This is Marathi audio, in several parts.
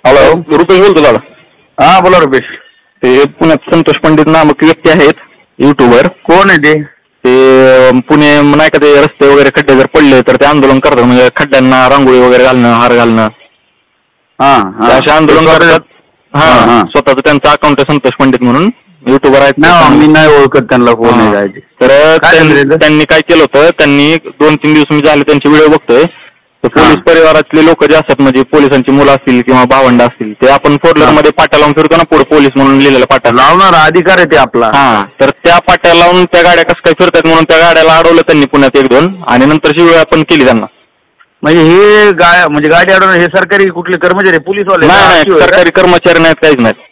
हॅलो, रुपेश बोलतो दादा. हा बोला रुपेश. ते पुण्यात संतोष पंडित नामक व्यक्ती आहेत युट्यूबर. कोण आहे ते? ते पुणे नाही का, ते रस्ते वगैरे खड्डे जर पडले तर ते आंदोलन करतात, म्हणजे खड्ड्यांना रांगोळी वगैरे घालणं, हार घालणं, असे आंदोलन करतात. हा, स्वतःच त्यांचा अकाउंट आहे संतोष पंडित म्हणून युट्यूबर आहेत. मी नाही ओळखत त्यांना, कोण आहे काय. तर त्यांनी काय केलं होतं, त्यांनी 2-3 दिवस मी झाले त्यांचे व्हिडिओ बघतोय. पोलीस परिवारातले लोक जे असतात, म्हणजे पोलिसांची मुलं असतील किंवा भावंड असतील, ते आपण फोर मध्ये पाट्या लावून फिरतो ना, पुढे पोलीस म्हणून लिहिलेला पाट्या लावणार अधिकार आहे ते आपला. तर त्या पाट्या लावून त्या गाड्या कसं काय फिरतात म्हणून त्या गाड्याला अडवलं त्यांनी पुण्यात 1-2, आणि नंतर शिवाय पण केली त्यांना. म्हणजे हे गाडी अडवणं हे सरकारी कुठले कर्मचारी, पोलीस वाले? नाही, सरकारी कर्मचारी नाहीत, काहीच नाहीत.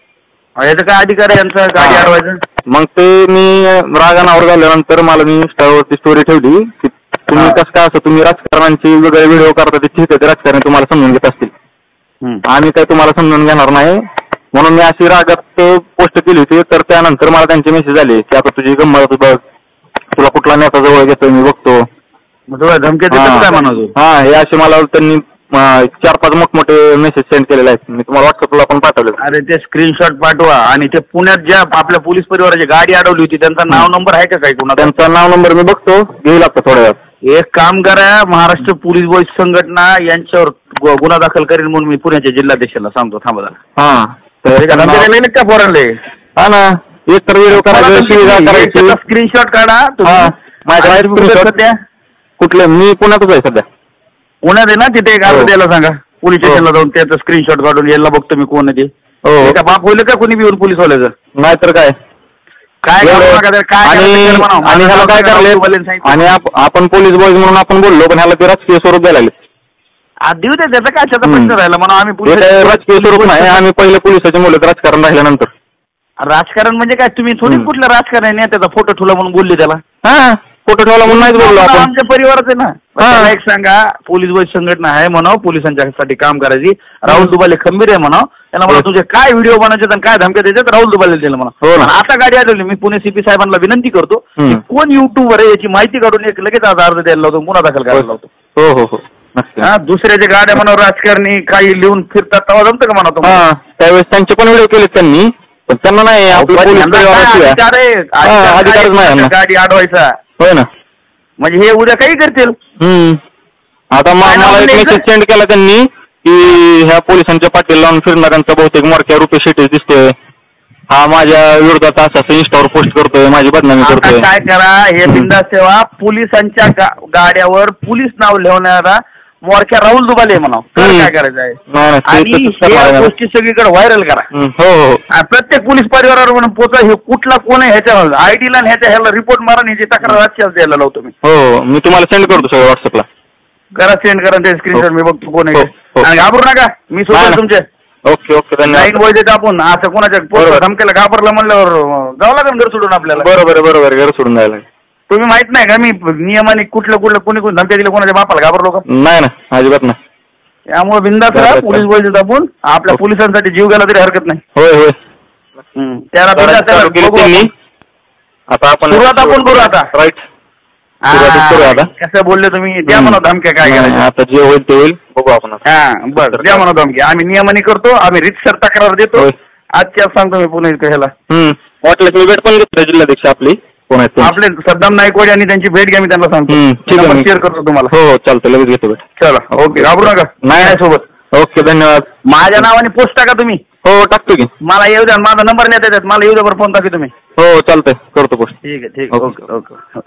याचा काय अधिकार आहे यांचा गाडी अडवायचं? मग ते मी रागानावर झाल्यानंतर मला मी इंस्टावरती स्टोरी ठेवली की तुम्ही कसं काय असं तुम्ही राजकारणांची वगैरे व्हिडिओ करता, ते ठीक आहे, ते राजकारणी तुम्हाला समजून घेत असतील, आम्ही काय तुम्हाला समजून घेणार नाही, म्हणून मी अशी रागात पोस्ट केली होती. तर त्यानंतर मला त्यांचे मेसेज आले की आता तुझी गंमत बघ, तुला कुठला नेता जवळ घेतोय मी बघतो. धमकी देतात काय म्हणतो? हे असे मला त्यांनी 4-5 मोठमोठे मेसेज सेंड केलेले आहेत. मी तुम्हाला व्हॉट्सअपला पण पाठवले. अरे ते स्क्रीनशॉट पाठवा. आणि ते पुण्यात ज्या आपल्या पोलीस परिवाराची गाडी अडवली होती त्यांचा नाव नंबर आहे का काही कोणाचा? त्यांचा नाव नंबर मी बघतो, घेईल आता थोड्या वेळात. एक काम करा, महाराष्ट्र पोलीस बॉईज संघटना यांच्यावर गुन्हा दाखल करेल म्हणून मी पुण्याच्या जिल्हाध्यक्षाला सांगतो. थांबा जरा. का पोरांले? हा ना, एक तर व्हिडिओ करायचा, स्क्रीनशॉट काढा. सध्या कुठले? मी पुण्यातच आहे सध्या. पुण्यात आहे ना, तिथे एक अर्ज द्यायला सांगा पोलीस स्टेशनला जाऊन, त्याचं स्क्रीनशॉट काढून यायला बघतो मी कोण आहे ते. का बाप होईल का कोणी बी येऊन पोलीस वाल्याचं? नाहीतर काय काय आणि ह्याला काय करले, आणि आपण पोलीस बॉईज म्हणून आपण बोललो, पण ह्याला ते राजकीय स्वरूप द्यायला लागले. देऊ दे, त्याचा काय त्याचा प्रश्न राहिला म्हणून आम्ही राजकीय स्वरूप नाही. आम्ही पहिले पोलिसाचे मुलं राजकारण राहिल्यानंतर. राजकारण म्हणजे काय? तुम्ही थोडी कुठलं राजकारण आहे, त्याचा फोटो ठेवला म्हणून बोलले त्याला? फोटो ठेवला म्हणून नाहीच बोललो आपण. आमच्या परिवाराचे ना. मला एक सांगा, पोलीस बॉईज संघटना आहे म्हणावं, पोलिसांच्यासाठी काम करायची. राहुल दुबाले खंबीर आहे म्हणावं, त्यांना मला तुझे काय व्हिडिओ बनायचे आणि काय धमक्या द्यायच्यात राहुल दुबाले दिलं म्हणा. आता गाडी आढळली. मी पुणे सीपी साहेबांना विनंती करतो की कोण युट्यूबर आहे याची माहिती काढून एक लगेच अर्ज द्यायला लावतो, गुन्हा दाखल करायला लावतो. दुसऱ्याच्या गाड्या म्हणून राजकारणी काही लिहून फिरतात, तेव्हा जमतं का म्हणतो? त्यावेळेस त्यांचे पण व्हिडिओ केले त्यांनी, पण त्यांना नाही अधिकारच नाही गाडी अडवायचा. होय ना, म्हणजे हे उद्या काही करतील. आता मला एक मेसेज सेंड केला त्यांनी की ह्या पोलिसांच्या पाठीला लावून फिरणाऱ्यांचा बहुतेक मोरक्या रुपेश शेट्टी दिसतोय, हा माझ्या विरोधात असं इंस्टावर पोस्ट करतोय, माझी बदनामी करतोय. काय करा, हे बिंदास ठेवा. पोलिसांच्या गाड्यावर पोलीस नाव लिहणारा मोरक्या राहुल दुबाले म्हणा, काय करायचं आहे. आणि गोष्टी सगळीकडे व्हायरल करा. प्रत्येक पोलीस परिवारावर म्हणून पोचा, हे कुठला कोण आहे ह्याच्या आयडीला ह्याला रिपोर्ट मारा, ह्याची तक्रार राज्याला द्यायला लावतो मी. मी तुम्हाला सेंड करतो सगळं व्हॉट्सअपला. करा सेंड करा ते स्क्रीनशॉट, मी बघतो कोण आहे. आणि घाबरू नका, मी सोबत तुमचे. ओके धन्यवाद. लाईन बॉय देतो आपण. असं कोणाच्या धमक्याला घाबरला म्हणल्यावर जावं लागेल घर सोडून आपल्याला. बरोबर घर सोडून जायला. तुम्ही माहित नाही का मी नियमाने कुठलं कोणी धमक्या दिलं, कोणाच्या बापाला घाबरलो का? नाही ना, अजिबात नाही. त्यामुळे बिंदास राहा. पोलीस बॉय देतो आपण. आपल्या पोलिसांसाठी जीव गेला तरी हरकत नाही. होय त्याला आता आपण सुरुवात आपण करू आता. राईट, कसं बोलले तुम्ही? द्या म्हणा धमक्या. काय करायचं आता जे होईल ते होईल, बघू आपण. बरं, द्या म्हणा धमकी. आम्ही नियमाने करतो, आम्ही रितसर तक्रार देतो. आजच्या सांगतो मी पुणे ह्याला. वाटलं मी भेट पण घेतलं जिल्हाध्यक्ष आपली आपले सद्दाम नायकवाडी, आणि त्यांची भेट घ्या, मी त्यांना सांगतो. शेअर करतो तुम्हाला. हो चालतं, लगेच घेतो भेट. चला, ओके, घाबरू नका. नाही सोबत. ओके, धन्यवाद. माझ्या नावाने पोस्ट टाका तुम्ही. हो टाकतो की. मला येऊ द्या, माझा नंबर नाही त्याच्यात, मला येऊ द्या बरं, फोन टाकी तुम्ही. हो चालतंय, करतो पोस्ट. ठीक आहे. ओके.